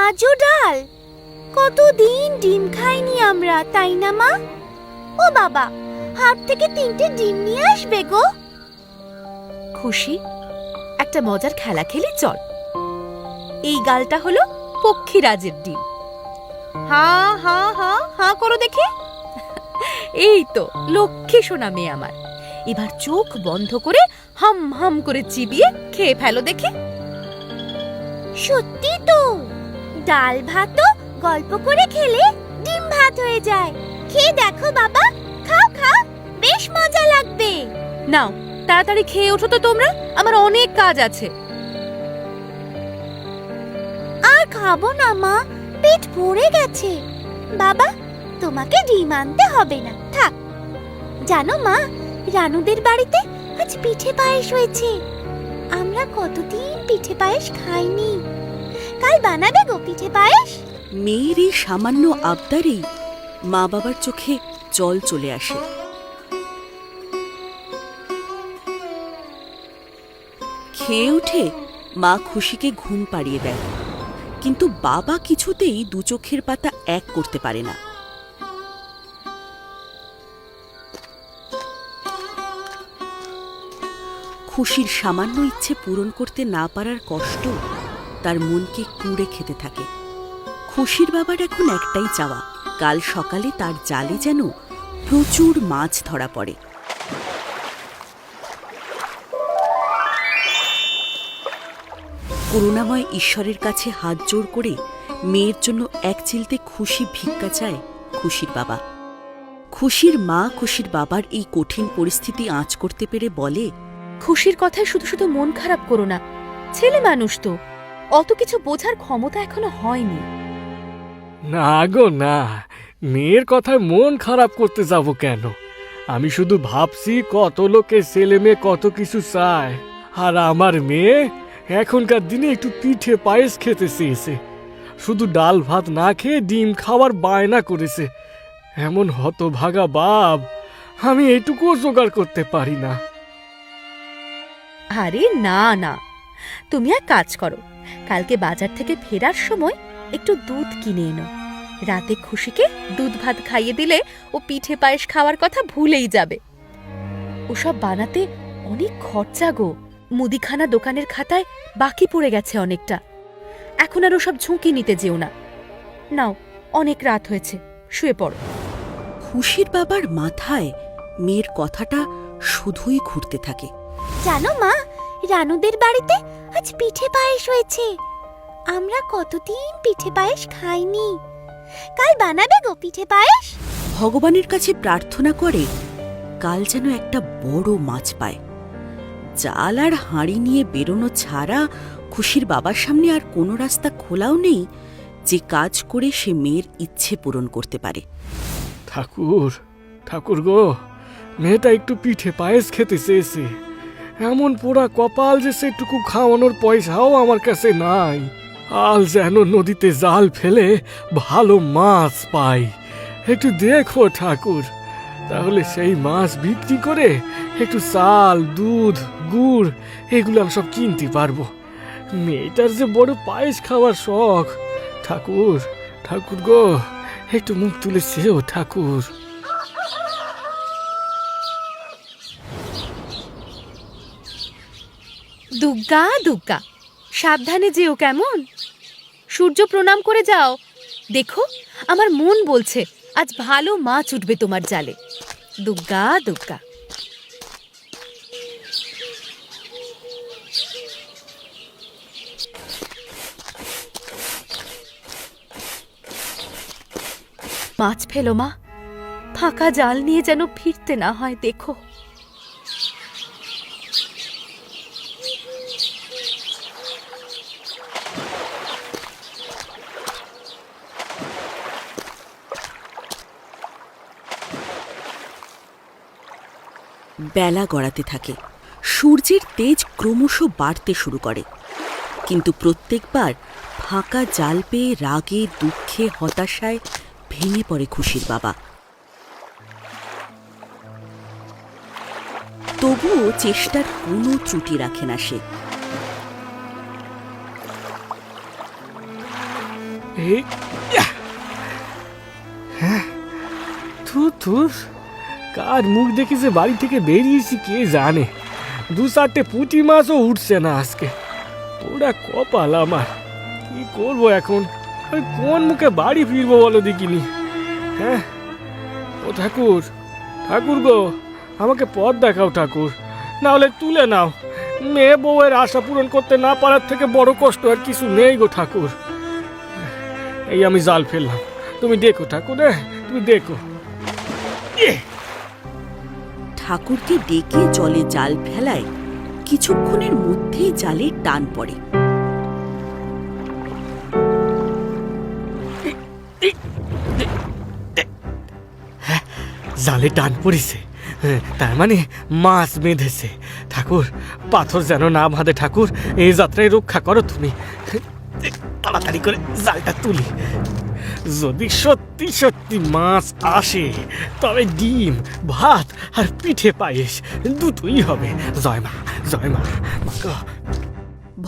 আজও ডাল? কতদিন ডিম খাইনি আমরা, তাই না মা? ও বাবা, হাট থেকে 3টে ডিম নিয়ে আসবে গো। খুশি, একটা মজার খেলা খেলি চল। এই গালটা হলো পক্ষীরাজের ডিম। হা হা হা হা করো দেখি। এই তো লক্ষ্মী সোনা মেয়ে আমার। এবার চোখ বন্ধ করে হাম হাম করে চিবিয়ে খেয়ে ফেলো দেখি। সত্যি তো, ডাল ভাতও গল্প করে খেলে ডিম ভাত হয়ে যায়। খেয়ে দেখো বাবা, খাও খাও, বেশ মজা লাগবে। নাও তাড়াতাড়ি খেয়ে ওঠো তো তোমরা, আমার অনেক কাজ আছে। আর খাবো না মা, পেট ভরে গেছে। বাবা, তোমাকে ডিম আনতে হবে না, থাক। জানো মা, রানুদের বাড়িতে আজ পিঠে পায়েস হয়েছে। আমরা কতদিন পিঠে পায়েস খাইনি। কাল বানাবে গো পিঠে পায়েস। মেয়ের এই সামান্য আবদারেই মা বাবার চোখে জল চলে আসে। খেয়ে উঠে মা খুশিকে ঘুম পাড়িয়ে দেয়, কিন্তু বাবা কিছুতেই দু চোখের পাতা এক করতে পারে না। খুশির সামান্য ইচ্ছে পূরণ করতে না পারার কষ্ট তার মনকে কুঁড়ে খেতে থাকে। খুশির বাবার এখন একটাই চাওয়া, কাল সকালে তার জালে যেন প্রচুর মাছ ধরা পড়ে। করুণাময় ঈশ্বরের কাছে হাত জোড় করে মেয়ের জন্য এক চিলতে খুশি ভিক্ষা চায় খুশির বাবা। খুশির মা খুশির বাবার এই কঠিন পরিস্থিতি আঁচ করতে পেরে বলে, খুশির কথায় শুধু শুধু মন খারাপ করো না, ছেলে মানুষ তো, অত কিছু বোঝার ক্ষমতা এখনো হয়নি। না গো না, মেয়ের কথায় মন খারাপ করতে যাব কেন? আমি শুধু ভাবছি কত লোকের ছেলে মেয়ে কত কিছু চায়, আর আমার মেয়ে এখনকার দিনে একটু পিঠে পায়েস খেতে চেয়েছে, শুধু ডাল ভাত না খেয়ে ডিম খাওয়ার বায়না করেছে। এমন হতভাগা বাপ, আমি এইটুকুও জোগাড় করতে পারি না। আরে না না, তুমি এক কাজ করো, কালকে বাজার থেকে ফেরার সময় একটু দুধ কিনে এনো। রাতে খুশিকে দুধ ভাত খাইয়ে দিলে ও পিঠে পায়েস খাওয়ার কথা ভুলেই যাবে। ওসব বানাতে অনেক খরচা গো, মুদিখানা দোকানের খাতায় বাকি পড়ে গেছে অনেকটা। এখন আর ওসব ঝুঁকি নিতে যেও না। নাও, অনেক রাত হয়েছে, শুয়ে পড়ো। খুশির বাবার মাথায় মেয়ের কথাটা শুধুই ঘুরতে থাকে। জানো মা, রানুদের বাড়িতে আজ পিঠে পায়েস হয়েছে। আমরা কতদিন পিঠে পায়েস খাইনি। কাল বানাবে গো পিঠে পায়েস। ভগবানের কাছে প্রার্থনা করে কাল যেন একটা বড় মাছ পায়। জাল আর হাঁড়ি নিয়ে বেরোনো ছাড়া খুশির বাবার সামনে আর কোনো রাস্তা খোলাও নেই যে কাজ করে সে মেয়ের ইচ্ছে পূরণ করতে পারে। ঠাকুর, ঠাকুর গো, মেয়েটা একটু পিঠে পায়েস খেতে চেয়েছে। এমন পোড়া কপাল যে সেটুকু খাওয়ানোর পয়সাও আমার কাছে নাই। আল যেন নদীতে জাল ফেলে ভালো মাছ পাই, একটু দেখো ঠাকুর, তাহলে সেই মাছ বিক্রি করে একটু চাল, দুধ, গুড় এগুলো আমি সব কিনতে পারবো। মেয়েটার যে বড় পায়েস খাওয়ার শখ। ঠাকুর, ঠাকুর গো, একটু মুখ তুলে চেয়েও ঠাকুর। দুগ্গা দুগ্গা, সাবধানে যেও কেমন। সূর্য প্রণাম করে যাও। দেখো, আমার মন বলছে আজ ভালো মাছ উঠবে তোমার জালে। দুগ্গা দুগ্গা। মাছ ফেলো মা, ফাঁকা জাল নিয়ে যেন ফিরতে না হয়। দেখো, বেলা গড়াতে থাকে, সূর্যের তেজ ক্রমশ বাড়তে শুরু করে, কিন্তু প্রত্যেকবার ফাঁকা জাল পেয়ে রাগে, দুঃখে, হতাশায় ভেঙে পড়ে খুশির বাবা। তবুও চেষ্টার কোনো ত্রুটি রাখে না সে। এই ইয়া! হ্যাঁ, থুর থুর, কার মুখ দেখে যে বাড়ি থেকে বেরিয়েছি কে জানে। 2-4টে পুঁটি মাছও উঠছে না আজকে। ওরা কপাল আমার, কি করবো এখন? আমি কোন মুখে বাড়ি ফিরবো বলো দেখিনি। হ্যাঁ, ও ঠাকুর, ঠাকুর গো, আমাকে পথ দেখাও ঠাকুর, না হলে তুলে নাও। মেয়ে বউয়ের আশা পূরণ করতে না পারার থেকে বড় কষ্ট আর কিছু নেই গো ঠাকুর। এই আমি জাল ফেললাম, তুমি দেখো ঠাকুর, তুমি দেখো। ঠাকুরকে ডেকে জলে জাল ফেলায় কিছুক্ষণের মধ্যেই জালে টান পড়ে। জালে টান পড়েছে, তার মানে মাছ বেঁধেছে। ঠাকুর, পাথর যেন না বাঁধে ঠাকুর, এই যাত্রায় রক্ষা করো তুমি। তাড়াতাড়ি করে জালটা তুলি। যদি সত্যি সত্যি মাছ আসে তবে ডিম, ভাত আর পিঠে পায়েস দুটোই হবে। জয় মা, জয় মা।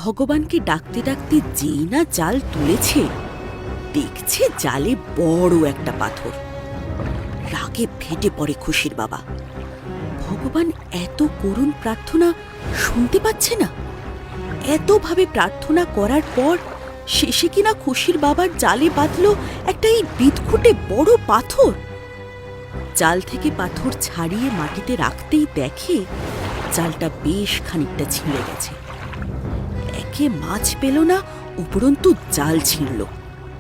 ভগবানকে ডাকতে ডাকতে যেই না জাল তুলেছে, দেখছে জালে বড় একটা পাথর। রাগে ফেটে পড়ে খুশির বাবা। ভগবান এত করুণ প্রার্থনা শুনতে পাচ্ছে না? এতভাবে প্রার্থনা করার পর শেষে কিনা খুশির বাবার জালে বাঁধল একটা এই বিদঘুটে বড় পাথর। জাল থেকে পাথর ছাড়িয়ে মাটিতে রাখতেই দেখে জালটা বেশ খানিকটা ছিঁড়ে গেছে। একে মাছ পেল না, উপরন্তু জাল ছিঁড়ল।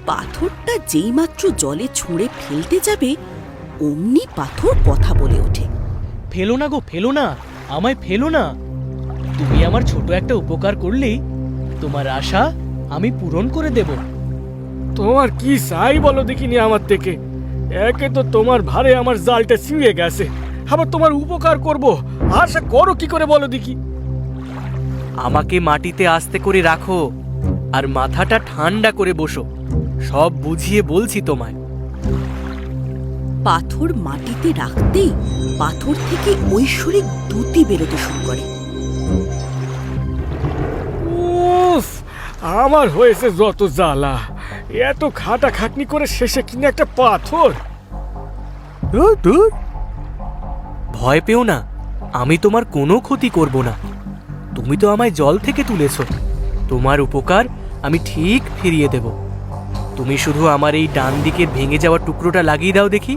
পাথরটা যেইমাত্র জলে ছুঁড়ে ফেলতে যাবে অমনি পাথর কথা বলে ওঠে। ফেলো না গো, ফেলো না, আমায় ফেলো না। তুমি আমার ছোট একটা উপকার করলেই তোমার আশা আমি পূরণ করে দেব। তোমার কি চাই বলো দেখিনি আমার থেকে? একে তো তোমার ভারে আমার জালটা ছিঁড়ে গেছে, আবার তোমার উপকার করব আশা করো কি করে বলো দেখি? আমাকে মাটিতে আস্তে করে রাখো আর মাথাটা ঠান্ডা করে বসো, সব বুঝিয়ে বলছি তোমায়। পাথর মাটিতে রাখতেই পাথর থেকে ঐশ্বরিক দ্যুতি বেরোতে শুরু করে। উফ, আমার হয়েছে যত জ্বালা, এত খাটা খাটনি করে শেষে কিনে একটা পাথর। ভয় পেও না, আমি তোমার কোনো ক্ষতি করব না। তুমি তো আমায় জল থেকে তুলেছ, তোমার উপকার আমি ঠিক ফিরিয়ে দেব। তুমি শুধু আমার এই ডান দিকের ভেঙে যাওয়া টুকরোটা লাগিয়ে দাও দেখি।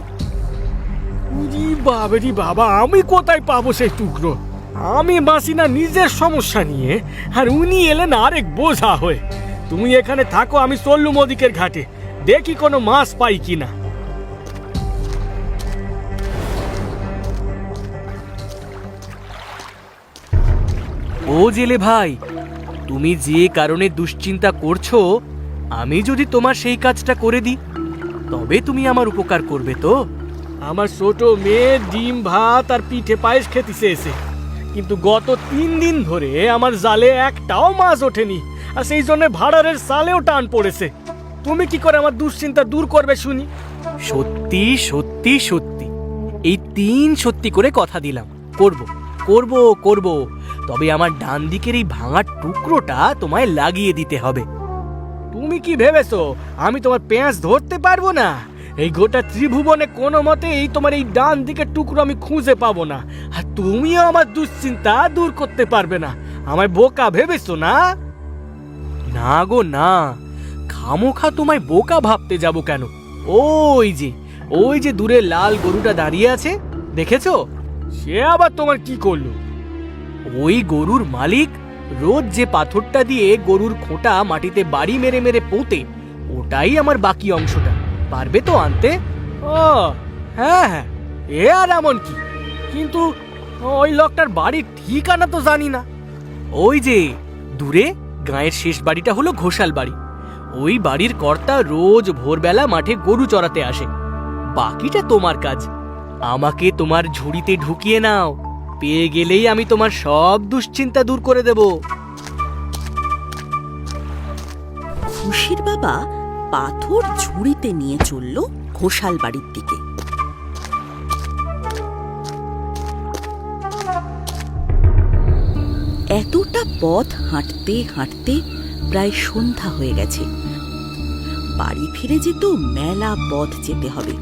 উরি বাবারি বাবা, আমি কোথায় পাবো সেই টুকরো? আমি বাঁচি না নিজের সমস্যা নিয়ে, আর উনি এলেন আরেক বোঝা হয়ে। তুমি এখানে থাকো, আমি চললুম ওদিকের ঘাটে, দেখি কোনো মাছ পাই কিনা। ও জেলে ভাই, তুমি যে কারণে দুশ্চিন্তা করছো, আমি যদি তোমার সেই কাজটা করে দিই তবে তুমি আমার উপকার করবে তো? আমার ছোট মেয়ে ডিম ভাত আর পিঠে পায়েস খেতে চেয়েছে, কিন্তু গত 3 দিন ধরে আমার জালে একটাও মাছ ওঠেনি, আর সেই জন্য ভাড়ারের জালেও টান পড়েছে। তুমি কি করে আমার দুশ্চিন্তা দূর করবে শুনি? সত্যি সত্যি সত্যি, এই 3 সত্যি করে কথা দিলাম, করব করব করব। তবে আমার ডান দিকের এই ভাঙা টুকরোটা তোমায় লাগিয়ে দিতে হবে। তুমি কি ভেবেছো আমি তোমার পেঁয়াজ ধরতে পারবো না? এই গোটা ত্রিভুবনে কোনো মতে এই তোমার এই ডান দিকের টুকরো আমি খুঁজে পাবো না, আর তুমিও আমার দুশ্চিন্তা দূর করতে পারবে না। আমায় বোকা ভেবেছো না? না গো না, খামোখা তোমায় বোকা ভাবতে যাব কেন? ওই যে দূরে লাল গরুটা দাঁড়িয়ে আছে, দেখেছো? সে আবার তোমার কি করলো? ওই গরুর মালিক রোজ যে পাথরটা দিয়ে গরুর খোঁটা মাটিতে বাড়ি মেরে মেরে পোঁতে, ওটাই আমার বাকি অংশটা। পারবে তো আনতে? ও হ্যাঁ হ্যাঁ, এ আর এমন কি, কিন্তু ওই লোকটার বাড়ির ঠিকানা তো জানি না। ওই যে দূরে গাঁয়ের শেষ বাড়িটা হলো ঘোষাল বাড়ি। ওই বাড়ির কর্তা রোজ ভোরবেলা মাঠে গরু চড়াতে আসে। বাকিটা তোমার কাজ। আমাকে তোমার ঝুড়িতে ঢুকিয়ে নাও, পেয়ে গেলেই আমি তোমার সব দুশ্চিন্তা দূর করে দেব। খুশির বাবা পাথর ঝুড়িতে নিয়ে চলল ঘোষাল বাড়ির দিকে। এতটা পথ হাঁটতে হাঁটতে প্রায় সন্ধ্যা হয়ে গেছে। বাড়ি ফিরে যেতেও মেলা পথ যেতে হবে,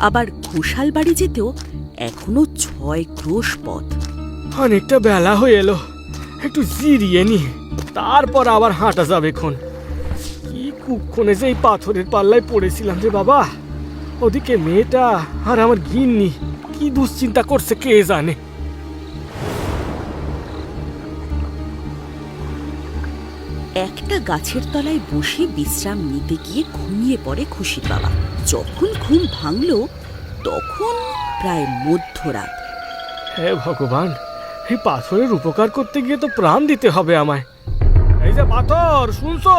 আবার ঘোষাল বাড়ি যেতেও এখনো 6 ক্রোশ পথ। অনেকটা বেলা হয়ে এলো, একটু জিরিয়ে নি, তারপর আবার হাঁটা যাবে এখন। কি কুক্ষণে যে এই পাথরের পাল্লায় পড়েছিলাম রে বাবা। ওদিকে মেয়েটা আর আমার গিন্নি কি দুশ্চিন্তা করছে কে জানে। একটা গাছের তলায় বসে বিশ্রাম নিতে গিয়ে ঘুমিয়ে পড়ে খুশির বাবা। যখন ঘুম ভাঙল তখন প্রায় মধ্যরাত। হে ভগবান, এই পাথরের উপকার করতে গিয়ে তো প্রাণ দিতে হবে আমায়। এই যে পাথর, শুনছো?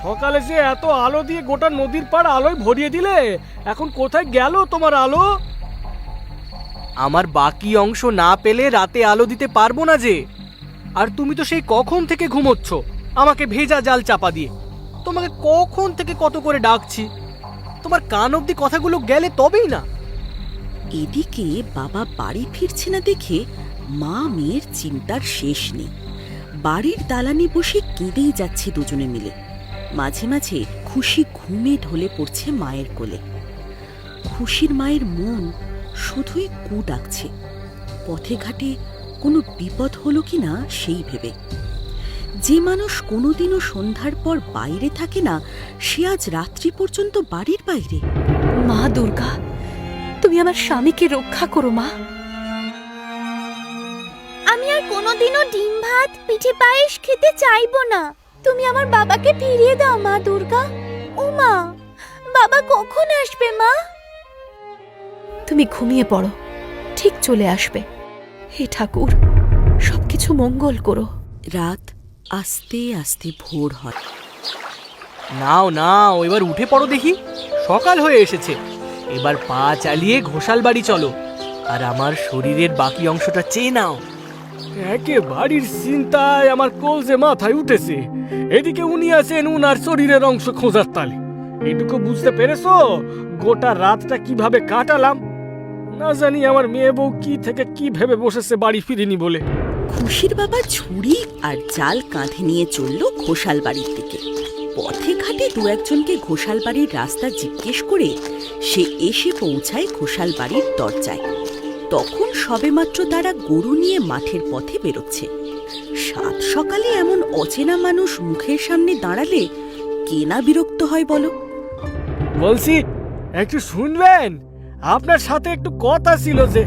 সকালে যে এত আলো দিয়ে গোটা নদীর পাড় আলোয় ভরিয়ে দিলে, এখন কোথায় গেল তোমার আলো? আমার বাকি অংশ না পেলে রাতে আলো দিতে পারবো না যে। আর তুমি তো সেই কখন থেকে ঘুমোচ্ছ আমাকে ভেজা জাল চাপা দিয়ে। তোমাকে কখন থেকে কত করে ডাকছি, তোমার কান অবধি কথাগুলো গেলে তবেই না। এদিকে বাবা বাড়ি ফিরছে না দেখে মা মেয়ের চিন্তার শেষ নেই। বাড়ির দালানে বসে কেঁদেই যাচ্ছে দুজনে মিলে। মাঝে মাঝে খুশি ঘুমে ঢলে পড়ছে মায়ের কোলে। খুশির মায়ের মন শুধুই কু ডাকছে, পথে ঘাটে কোনো বিপদ হলো কিনা সেই ভেবে। যে মানুষ কোনোদিনও সন্ধ্যার পর বাইরে থাকে না, সে আজ রাত্রি পর্যন্ত বাড়ির বাইরে। মা দুর্গা, তুমি আমার স্বামীকে রক্ষা করো মা। আমি আর কোনোদিনও ডিম ভাত পিঠে পায়েস খেতে চাইবো না। তুমি আমার বাবাকে ফিরিয়ে দাও মা দুর্গা। ও মা, বাবা কখন আসবে মা? তুমি ঘুমিয়ে পড়ো, ঠিক চলে আসবে। হে ঠাকুর, সবকিছু মঙ্গল করো। রাত আস্তে আস্তে ভোর হয়। নাও নাও, এবার উঠে পড়ো দেখি, সকাল হয়ে এসেছে। এবার পা চালিয়ে ঘোষাল বাড়ি চলো, আর আমার শরীরের বাকি অংশটা চেয়ে নাও। একে বাড়ির চিন্তায় আমার কলজে মাথায় উঠেছে। এদিকে উনি আছেন উনার শরীরের অংশ খোঁজার তালে। এইটুকু বুঝতে পেরেছো গোটা রাতটা কিভাবে কাটালাম? না জানি আমার মেয়ে বউ কি থেকে কি ভেবে বসেছে বাড়ি ফিরিনি বলে। খুশির বাবা ঝুড়ি আর জাল কাঁধে নিয়ে চলল ঘোষাল বাড়ির দিকে। পথে ঘাটে দু একজনকে ঘোষাল বাড়ির রাস্তা জিজ্ঞেস করে সে এসে পৌঁছায় ঘোষাল বাড়ির দরজায়। তখন সবেমাত্র তারা গরু নিয়ে মাঠের পথে বেরোচ্ছে। সাত সকালে এমন অচেনা মানুষ মুখের সামনে দাঁড়ালে কে না বিরক্ত হয় বলো? বলছি, একটু শুনবেন? আপনার সাথে একটু কথা ছিল যে।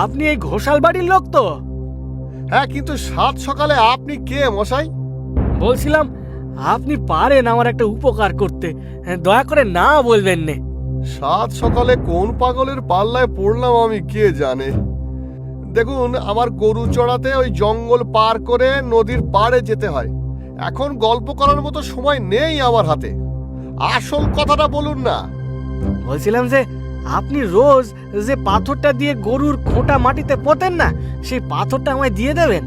আপনি এই ঘোষাল বাড়ির লোক তো? হ্যাঁ, কিন্তু সাত সকালে আপনি কে মশাই? বলছিলাম আপনি পারেন আমার একটা উপকার করতে, দয়া করে না বলবেন নে। সাত সকালে কোন পাগলের পাল্লায় পড়লাম আমি কে জানে। দেখুন, আমার গরু চড়াতে ওই জঙ্গল পার করে নদীর পাড়ে যেতে হয়। এখন গল্প করার মতো সময় নেই আমার হাতে। আসল কথাটা বলুন না। বলছিলাম যে আপনি রোজ যে পাথরটা দিয়ে গরুর খোঁটা মাটিতে পোতেন না, সেই পাথরটা আমায় দিয়ে দেবেন।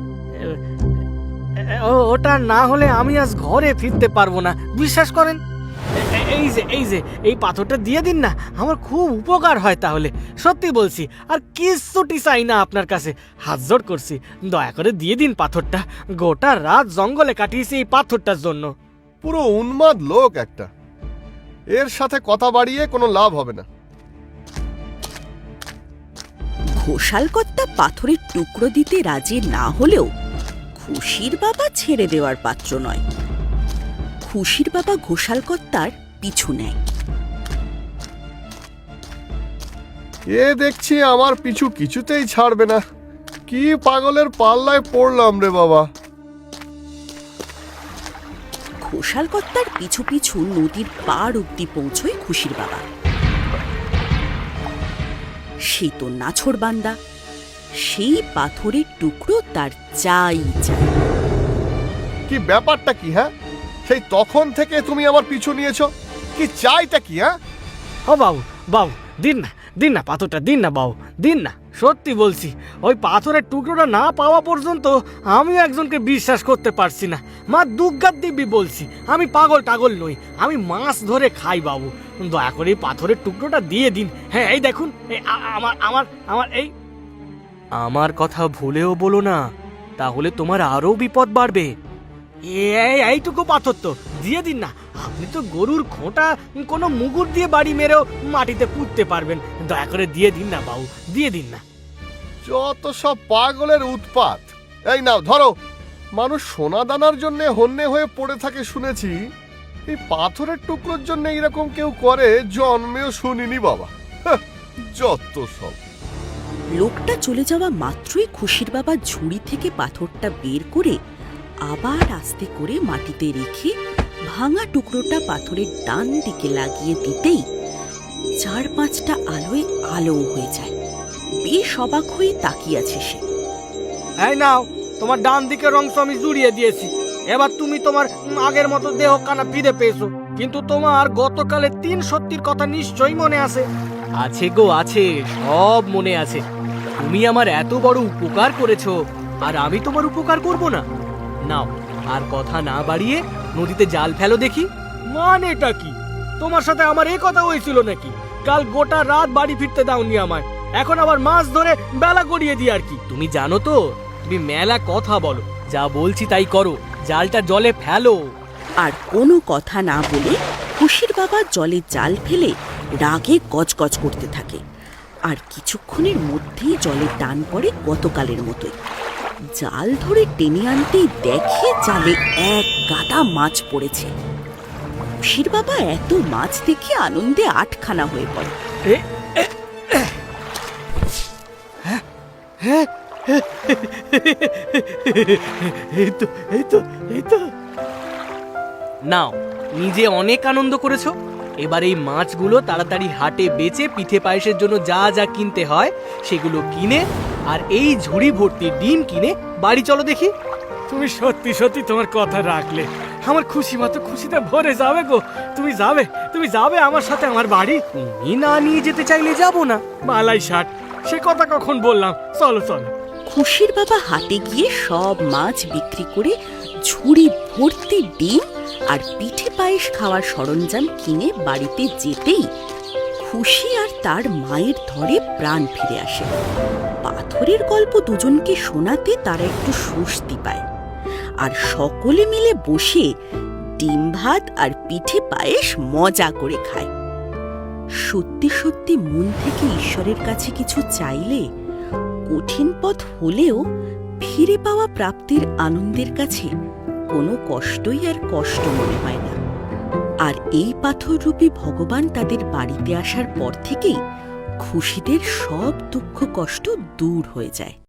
ওটা না হলে আমি আজ ঘরে ফিরতে পারবো না, বিশ্বাস করেন। এই পাথরটা দিয়ে দিন না, আমার খুব উপকার হয় তাহলে। সত্যি বলছি, আর কিচ্ছুটি চাই না আপনার কাছে, হাত জোড় করছি, দয়া করে দিয়ে দিন পাথরটা। গোটা রাত জঙ্গলে কাটিয়েছি এই পাথরটার জন্য। পুরো উন্মাদ লোক একটা। এর সাথে কথা বাড়িয়ে কোনো লাভ হবে না। ঘোষাল কর্তা পাথরের টুকরো দিতে রাজি না হলেও খুশির বাবা ছেড়ে দেওয়ার পাত্র নয়। খুশির বাবা ঘোষাল কর্তার পিছু নেয়। এ দেখছি আমার পিছু কিছুতেই ছাড়বে না। কি পাগলের পাল্লায় পড়লাম রে বাবা। ঘোষাল কর্তার পিছু পিছু নদীর পাড় অব্দি পৌঁছয় খুশির বাবা। সে তো নাছোড় বান্দা, সেই পাথরের টুকরো তার চাই চাই। কি ব্যাপারটা কি? হ্যাঁ, সেই তখন থেকে তুমি আমার পিছু নিয়েছো। কি চাইটা কি? হ্যাঁ বাবু, বাবু দিন না পাথরটা, দিন না বাবু, দিন না। সত্যি বলছি, ওই পাথরের টুকরোটা না পাওয়া পর্যন্ত আমি একজনকে বিশ্বাস করতে পারছি না। মা দুর্গার দিব্যি বলছি, আমি পাগল টাগল নই, আমি মাছ ধরে খাই বাবু। দয়া করে এই পাথরের টুকরোটা দিয়ে দিন। হ্যাঁ, এই দেখুন, আমার এই। আমার কথা ভুলেও বলো না, তাহলে তোমার আরো বিপদ বাড়বে। এইটুকু পাথর তো দিয়ে দিন না, আপনি তো গরুর খোঁটা কোনো মুগুর দিয়ে বাড়ি মেরেও মাটিতে পুঁততে পারবেন। দয়া করে দিয়ে দিন না বাবু, দিয়ে দিন না। যত সব পাগলের উৎপাত। এই নাও ধরো। মানুষ সোনা দানার জন্য হন্যে হয়ে পড়ে থাকে শুনেছি, এই পাথরের টুকরোর জন্য এরকম কেউ করে জন্মেও শুনিনি বাবা। হাহ, যত সব। লোকটা চলে যাওয়া মাত্রই খুশির বাবা ঝুড়ি থেকে পাথরটা বের করে আবার আস্তে করে মাটিতে রেখে ভাঙা টুকরোটা পাথরের ডান দিকে লাগিয়ে দিতেই 4-5টা আলোয় আলো হয়ে যায়। বেশ অবাক হয়ে তাকিয়ে আছে সে। এই নাও, তোমার ডান দিকের অংশ আমি জুড়িয়ে দিয়েছি। এবার তুমি তোমার আগের মতো দেহ কানা ফিরে পেয়েছো, কিন্তু তোমার গতকালের 3 সত্যির কথা নিশ্চয়ই মনে আছে। আছে গো আছে, সব মনে আছে। তুমি আমার এত বড় উপকার করেছো, আর আমি তোমার উপকার করব না? নাও, আর কথা না বাড়িয়ে নদীতে জাল ফেলো দেখি। মানেটা কি? তোমার সাথে আমার এই কথা হয়েছিল নাকি? কাল গোটা রাত বাড়ি ফিরতে দাওনি আমায়, এখন আবার মাছ ধরে বেলা গড়িয়ে দিই আর কি। তুমি জানো তো, তুমি মেলা কথা বলো, যা বলছি তাই করো। জালটা জলে ফেলো। আর কোনো কথা না বলে খুশির বাবা জলে জাল ফেলে রাগে গজগজ করতে থাকে। আর কিছুক্ষণের মধ্যেই জলে টান পড়ে গতকালের মতোই। জাল ধরে টেনে আনতেই দেখে জালে এক গাদা মাছ পড়েছে। খুশির বাবা এত মাছ দেখে আনন্দে আটখানা হয়ে পড়ে। নাও, নিজে অনেক আনন্দ করেছো, এবার এই মাছগুলো তাড়াতাড়ি হাটে বেচে পিঠে পায়েসের জন্য যা যা কিনতে হয় সেগুলো কিনে, আর এই ঝুড়ি ভর্তি ডিম কিনে বাড়ি চলো দেখি। তুমি সত্যি সত্যি তোমার কথা রাখলে। আমার খুশি মতো খুশিতে ভরে যাবে গো। তুমি যাবে আমার সাথে আমার বাড়ি। তুমি না নিয়ে যেতে চাইলে যাবো না। মালাই ষাট, সে কথা কখন বললাম? চলো চলো। খুশির বাবা হাটে গিয়ে সব মাছ বিক্রি করে ঝুড়ি ভর্তি ডিম আর পিঠে পায়েস খাওয়ার সরঞ্জাম কিনে বাড়িতে যেতেই খুশি আর তার মায়ের ধরে প্রাণ ফিরে আসে। পাথরের গল্প দুজনকে শোনাতে তারা একটু স্বস্তি পায়, আর সকলে মিলে বসে ডিম ভাত আর পিঠে পায়েস মজা করে খায়। সত্যি সত্যি মন থেকে ঈশ্বরের কাছে কিছু চাইলে কঠিন পথ হলেও ফিরে পাওয়া প্রাপ্তির আনন্দের কাছে কোনো কষ্টই আর কষ্ট মনে হয় না। আর এই পাথররূপী ভগবান তাদের বাড়িতে আসার পর থেকেই খুশিদের সব দুঃখ কষ্ট দূর হয়ে যায়।